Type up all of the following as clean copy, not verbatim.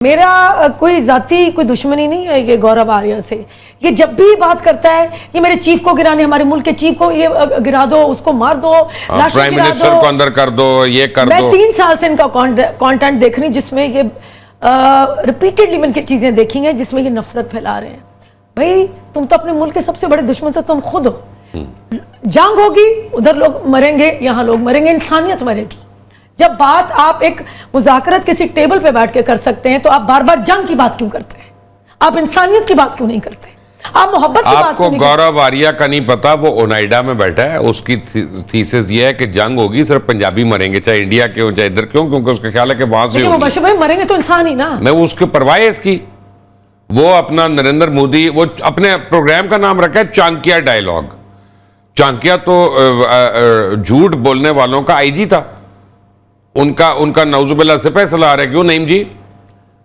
میرا کوئی ذاتی کوئی دشمنی نہیں ہے یہ گورو آریہ سے. یہ جب بھی بات کرتا ہے یہ میرے چیف کو گرانے, ہمارے ملک کے چیف کو یہ گرا دو, اس کو مار دو, پرائم منسٹر کو اندر کر دو, یہ کر دو. میں 3 سال سے ان کا کانٹینٹ دیکھ رہی ہوں جس میں یہ ریپیٹڈلی میں ان کی چیزیں دیکھی ہیں جس میں یہ نفرت پھیلا رہے ہیں. بھائی تم تو اپنے ملک کے سب سے بڑے دشمن تو تم خود ہو. جنگ ہوگی ادھر لوگ مریں گے, یہاں لوگ مریں گے, انسانیت مرے گی. جب بات آپ ایک مذاکرت کسی ٹیبل پہ بیٹھ کے کر سکتے ہیں تو آپ بار بار جنگ کی بات کیوں کرتے ہیں؟ آپ انسانیت کی بات کیوں نہیں کرتے؟ آپ محبت کی بات کیوں نہیں کرتے؟ آپ کو گورو آریہ کا نہیں پتا, وہ اونائیڈا میں بیٹھا ہے, اس کی تھیسس یہ ہے کہ جنگ ہوگی صرف پنجابی مریں گے, چاہے انڈیا کے ہو چاہے ادھر کیوں, کیونکہ اس کا خیال ہے کہ وہاں سے لیکن مبشر بھائی مریں گے تو انسان ہی نا. میں اس کے پرواہ ہے اس کی. وہ اپنا نریندر مودی, وہ اپنے پروگرام کا نام رکھا ہے چانکیا ڈائیلاگ. چانکیا تو جھوٹ بولنے والوں کا آئی جی تھا. ان کا نعوذ باللہ سے فیصلہ آ رہا ہے. کیوں نعیم جی؟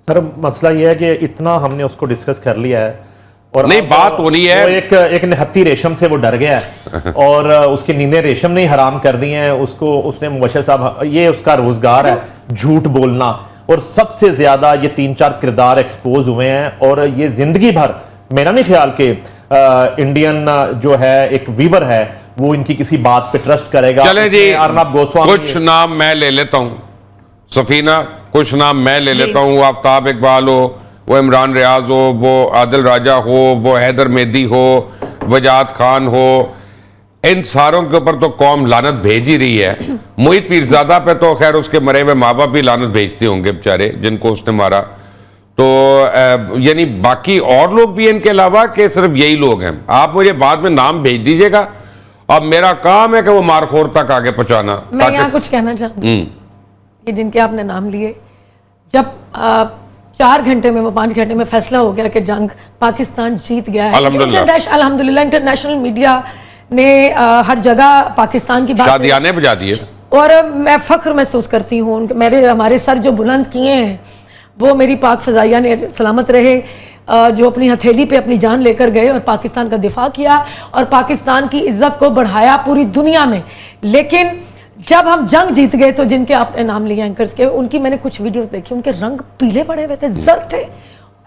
سر مسئلہ یہ ہے کہ اتنا ہم نے اس کو ڈسکس کر لیا ہے اور نہیں بات ہونی ہے, وہ ایک نہتی ریشم سے وہ ڈر گیا ہے اور اس کی نیندیں ریشم نے حرام کر دی ہیں اس نے. مبشر صاحب یہ اس کا روزگار ہے جھوٹ بولنا, اور سب سے زیادہ یہ 3-4 کردار ایکسپوز ہوئے ہیں. اور یہ زندگی بھر میرا نہیں خیال کہ انڈین جو ہے ایک ویور ہے وہ ان کی کسی بات پہ ٹرسٹ کرے گا. چلیں جی, ارنب گوسوامی کچھ نام میں لے لیتا ہوں. سفینہ, کچھ نام میں لے لیتا ہوں. وہ آفتاب اقبال ہو, وہ عمران ریاض ہو, وہ عادل راجہ ہو, وہ حیدر مہدی ہو, وجاد خان ہو, ان ساروں کے اوپر تو قوم لعنت بھیج ہی رہی ہے. محیط پیرزادہ پہ تو خیر اس کے مرے ہوئے ماں باپ بھی لعنت بھیجتے ہوں گے بیچارے جن کو اس نے مارا. تو یعنی باقی اور لوگ بھی ان کے علاوہ کہ صرف یہی لوگ ہیں؟ آپ مجھے بعد میں نام بھیج دیجئے گا. اب میرا کام ہے کہ وہ مارخور تک آگے پہنچانا. میں یہاں کچھ کہنا چاہوں گی, یہ جن کے آپ نے نام لیے, جب 4 گھنٹے میں وہ 5 گھنٹے میں فیصلہ ہو گیا کہ جنگ پاکستان جیت گیا ہے, الحمدللہ انٹرنیشنل میڈیا نے ہر جگہ پاکستان کی بات شادیانے بجا دیے, اور میں فخر محسوس کرتی ہوں. ہمارے سر جو بلند کیے ہیں وہ میری پاک فضائیہ نے سلامت رہے, جو اپنی ہتھیلی پہ اپنی جان لے کر گئے اور پاکستان کا دفاع کیا اور پاکستان کی عزت کو بڑھایا پوری دنیا میں. لیکن جب ہم جنگ جیت گئے تو جن کے آپ نے نام لیا اینکرز کے, ان کی میں نے کچھ ویڈیوز دیکھی, ان کے رنگ پیلے پڑے ہوئے تھے, زرد تھے,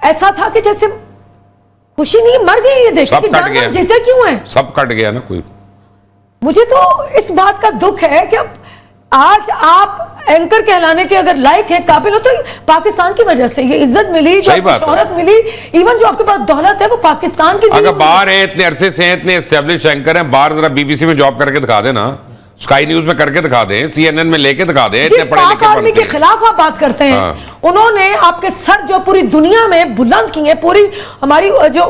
ایسا تھا کہ جیسے خوشی نہیں مر گئی. یہ دیکھیں کہ جنگ ہم جیتے کیوں ہیں, سب کٹ گیا نا. کوئی مجھے تو اس بات کا دکھ ہے کہ آج آپ اینکر کہلانے کے اگر لائق ہیں, قابل ہو, تو پاکستان کی وجہ سے یہ عزت ملی, جو شہرت ملی, ایون جو آپ کے پاس دولت ہے وہ پاکستان کی. اگر باہر ہیں, اتنے عرصے سے ہیں, اتنے اسٹیبلش اینکر ہیں, باہر ذرا بی بی سی میں جاب کر کے دکھا دیں نا, اسکائی نیوز میں کر کے دکھا دیں, سی این این میں لے کے دکھا دیں. جس پاک آدمی کے خلاف آپ بات کرتے ہیں, انہوں نے آپ کے سر جو پوری دنیا میں بلند کی ہیں, پوری ہماری جو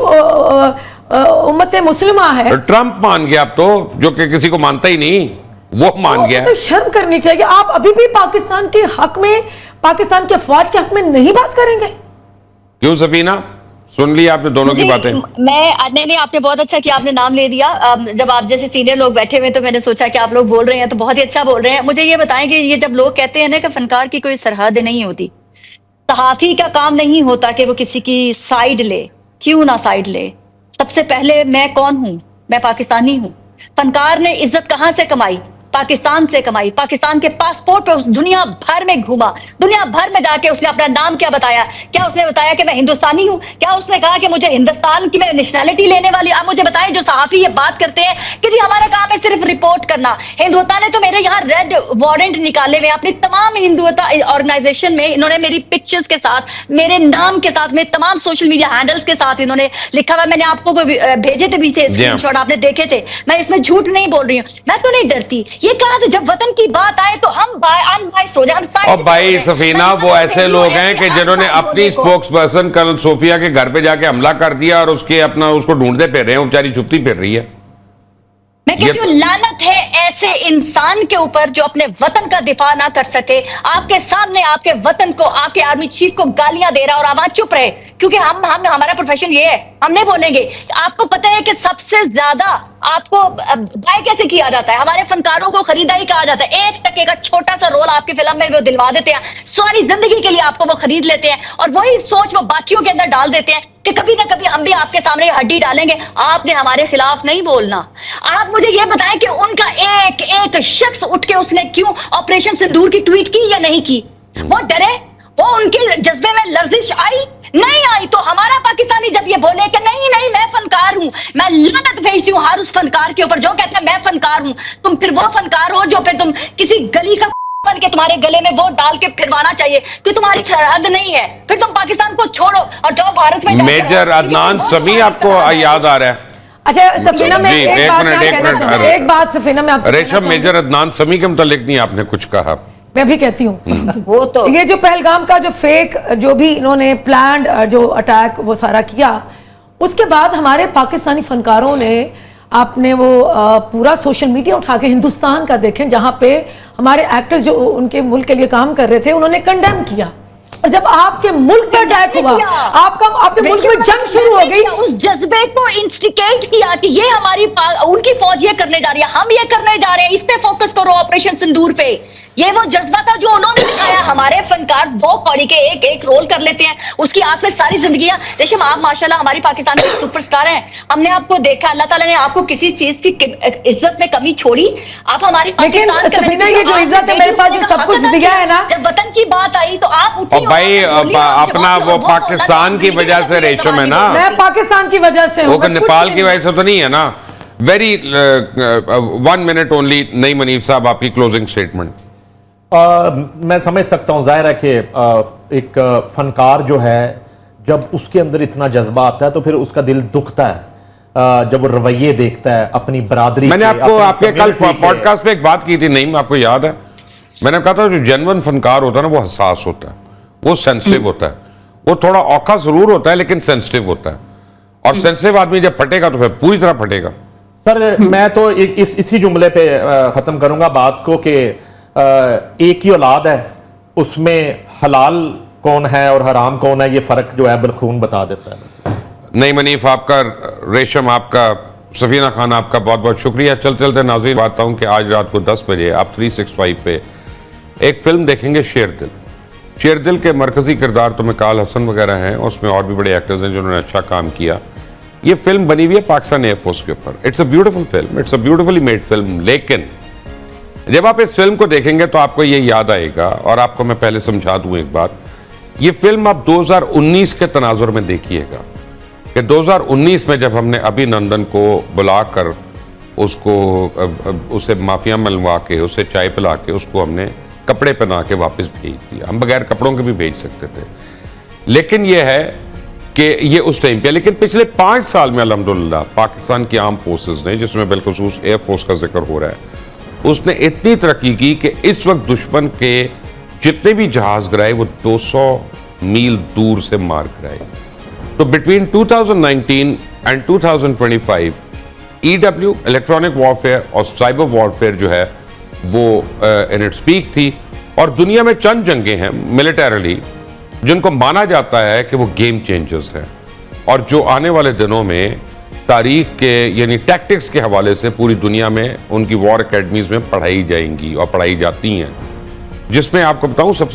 امت مسلمہ ہے. ٹرمپ مان گیا اب تو, جو کہ کسی کو مانتا ہی نہیں, وہ مان گیا. تو شرم کرنی چاہیے. آپ ابھی بھی پاکستان کے حق میں, پاکستان کے افواج کے حق میں نہیں بات کریں گے؟ کیوں سفینہ, سن لی آپ نے دونوں کی باتیں؟ نہیں, آپ نے بہت اچھا کیا, آپ نے نام لے دیا. جب آپ جیسے سینئر لوگ بیٹھے ہوئے تو میں نے سوچا کہ آپ لوگ بول رہے ہیں تو بہت ہی اچھا بول رہے ہیں. مجھے یہ بتائیں کہ یہ جب لوگ کہتے ہیں نا کہ فنکار کی کوئی سرحد نہیں ہوتی, صحافی کا کام نہیں ہوتا کہ وہ کسی کی سائیڈ لے, کیوں نہ سائیڈ لے. سب سے پہلے میں کون ہوں؟ میں پاکستانی ہوں. فنکار نے عزت کہاں سے کمائی؟ پاکستان سے کمائی. پاکستان کے پاسپورٹ پہ دنیا بھر میں گھوما, دنیا بھر میں جا کے اس نے اپنا نام کیا بتایا؟ کیا اس نے بتایا کہ میں ہندوستانی ہوں؟ کیا اس نے کہا کہ مجھے ہندوستان کی میں نیشنلٹی لینے والی؟ آپ مجھے بتائیں, جو صحافی یہ بات کرتے ہیں کہ جی ہمارا کام ہے صرف رپورٹ کرنا. ہندوتا نے تو میرے یہاں ریڈ وارنٹ نکالے ہوئے, اپنی تمام ہندوتا آرگنائزیشن میں انہوں نے میری پکچرز کے ساتھ, میرے نام کے ساتھ, میرے تمام سوشل میڈیا ہینڈلز کے ساتھ انہوں نے لکھا ہوا. میں نے آپ کو بھیجے تھے بھی تھے اسکرین شاٹ, آپ نے دیکھے تھے. میں اس میں جھوٹ نہیں بول رہی ہوں, میں تو نہیں ڈرتی. یہ کہا تھا جب وطن کی بات آئے تو ہم انبائس ہو جائیں. اور بھائی سفینہ, وہ ایسے لوگ ہیں کہ جنہوں نے اپنی سپوکس پرسن کرنل صوفیہ کے گھر پہ جا کے حملہ کر دیا اور اس کو ڈھونڈتے پھر رہے ہیں, وہ بیچاری چھپتی پھر رہی ہے. میں کہتی ہوں لعنت ہے ایسے انسان کے اوپر جو اپنے وطن کا دفاع نہ کر سکے. آپ کے سامنے آپ کے وطن کو, آپ کے آرمی چیف کو گالیاں دے رہا اور آواز چپ رہے, کیونکہ ہمارا پروفیشن یہ ہے, ہم نہیں بولیں گے. آپ کو پتہ ہے کہ سب سے زیادہ آپ کو بائی کیسے کیا جاتا ہے؟ ہمارے فنکاروں کو خریداری کہا جاتا ہے. 1% کا چھوٹا سا رول آپ کی فلم میں وہ دلوا دیتے ہیں, ساری زندگی کے لیے آپ کو وہ خرید لیتے ہیں, اور وہی سوچ وہ باقیوں کے اندر ڈال دیتے ہیں کہ کبھی نہ کبھی ہم بھی آپ کے سامنے ہڈی ڈالیں گے. آپ نے ہمارے خلاف نہیں بولنا. آپ مجھے یہ بتائیں کہ ان کا ایک شخص اٹھ کے اس نے کیوں آپریشن سندور کی ٹویٹ کی یا نہیں کی؟ وہ ڈرے, وہ ان کے جذبے میں لرزش آئی؟ نہیں آئی. تو ہمارا پاکستانی جب یہ بولے کہ نہیں نہیں میں فنکار ہوں, میں لعنت بھیجتی ہوں ہر اس فنکار کے اوپر جو کہتے ہیں میں فنکار ہوں. تم پھر وہ فنکار ہو جو پھر تم کسی گلی کا بن کے تمہارے گلے میں وہ ڈال کے پھروانا چاہیے کہ تمہاری سرحد نہیں ہے. پھر تم پاکستان کو چھوڑو اور جاؤ بھارت میں. میجر عدنان سمیع آپ کو یاد آ رہا ہے؟ اچھا سفینہ میں جی، ایک ایک بات منٹ، یہاں ایک کہنا منٹ. چاہوں گی. ایک بات سفینہ میں آپ سے کہنا ریشم، چاہوں گی. میجر عدنان سمیع کے متعلق نہیں آپ نے کچھ کہا. میں بھی کہتی ہوں وہ تو یہ جو پہلگام کا جو فیک جو بھی انہوں نے پلانڈ جو اٹیک وہ سارا کیا, اس کے بعد ہمارے پاکستانی فنکاروں نے آپ نے وہ پورا سوشل میڈیا اٹھا کے ہندوستان کا دیکھیں جہاں پہ ہمارے ایکٹر جو ان کے ملک کے لیے کام کر رہے تھے انہوں نے کنڈیم کیا. اور جب آپ کے ملک پہ اٹیک ہوا, آپ کے ملک میں جنگ شروع ہو گئی, اس جذبے کو انسٹیکیٹ کیا کہ یہ ہماری ان کی فوج یہ کرنے جا رہی ہے, ہم یہ کرنے جا رہے ہیں, اس پہ فوکس کرو آپریشن سندور پہ. یہ وہ جذبہ تھا جو انہوں نے دکھایا. ہمارے فنکار دو کوڑی کے ایک رول کر لیتے ہیں, اس کی آس میں ساری زندگیاں. دیکھیں آپ ماشاءاللہ ہماری پاکستان کے سپر سٹار ہیں, ہم نے آپ کو دیکھا, اللہ تعالیٰ نے آپ کو کسی چیز کی عزت میں کمی چھوڑی. آپ ہماری لیکن سفینہ یہ جو عزت ہے میرے پاس جو سب کچھ دیا ہے نا, جب وطن کی بات آئی تو آپ اور بھائی اپنا وہ پاکستان کی وجہ سے ریشم ہے نا, میں پاکستان کی وجہ سے وہ ہوں, نیپال کی وجہ سے تو نہیں ہے نا. Very 1 minute only. نہیں منیف صاحب آپ کی کلوزنگ سٹیٹمنٹ. میں سمجھ سکتا ہوں, ظاہر ہے کہ ایک فنکار جو ہے جب اس کے اندر اتنا جذبہ آتا ہے تو پھر اس کا دل دکھتا ہے جب وہ رویے دیکھتا ہے اپنی برادری. میں نے آپ کو آپ کے کل پوڈ کاسٹ پہ ایک بات کی تھی, نہیں آپ کو یاد ہے؟ میں نے کہا تھا جو جنون فنکار ہوتا ہے نا وہ حساس ہوتا ہے, وہ سینسٹیو ہوتا ہے, وہ تھوڑا اوکھا ضرور ہوتا ہے لیکن سینسٹیو ہوتا ہے, اور سینسٹیو آدمی جب پھٹے گا تو پھر پوری طرح پھٹے گا. سر میں تو اسی جملے پہ ختم کروں گا بات کو کہ ایک ہی اولاد ہے, اس میں حلال کون ہے اور حرام کون ہے یہ فرق جو ہے بالخون بتا دیتا ہے. نہیں منیف آپ کا, ریشم آپ کا, سفینہ خان آپ کا بہت بہت شکریہ. چلتے ناظرین بات ہوں کہ آج رات کو 10 بجے آپ 365 پہ ایک فلم دیکھیں گے, شیر دل. شیر دل کے مرکزی کردار تو مکال حسن وغیرہ ہیں, اس میں اور بھی بڑے ایکٹرز ہیں جنہوں نے اچھا کام کیا. یہ فلم بنی ہوئی ہے پاکستان ایئر فورس کے اوپر. It's a beautiful film, it's a beautifully made film. لیکن جب آپ اس فلم کو دیکھیں گے تو آپ کو یہ یاد آئے گا, اور آپ کو میں پہلے سمجھا دوں ایک بات, یہ فلم آپ 2019 کے تناظر میں دیکھیے گا کہ 2019 میں جب ہم نے ابھی نندن کو بلا کر اسے مافیا ملوا کے, اسے چائے پلا کے, اس کو ہم نے کپڑے پہنا کے واپس بھیج دیا. ہم بغیر کپڑوں کے بھی بھیج سکتے تھے, لیکن یہ ہے کہ یہ اس ٹائم پہ. لیکن پچھلے 5 سال میں الحمدللہ پاکستان کی آرم فورسز نے, جس میں بالخصوص ایئر فورس کا ذکر ہو رہا ہے, اس نے اتنی ترقی کی کہ اس وقت دشمن کے جتنے بھی جہاز گرائے وہ 200 میل دور سے مار گرائے. تو between 2019 and 2025 EW electronic warfare اور سائبر وارفیئر جو ہے وہ ان اٹس پیک تھی. اور دنیا میں چند جنگیں ہیں ملیٹریلی جن کو مانا جاتا ہے کہ وہ گیم چینجرز ہیں, اور جو آنے والے دنوں میں تاریخ کے یعنی ٹیکٹکس کے حوالے سے پوری دنیا میں ان کی وار اکیڈمیز میں پڑھائی جائیں گی اور پڑھائی جاتی ہیں. جس میں آپ کو بتاؤں سب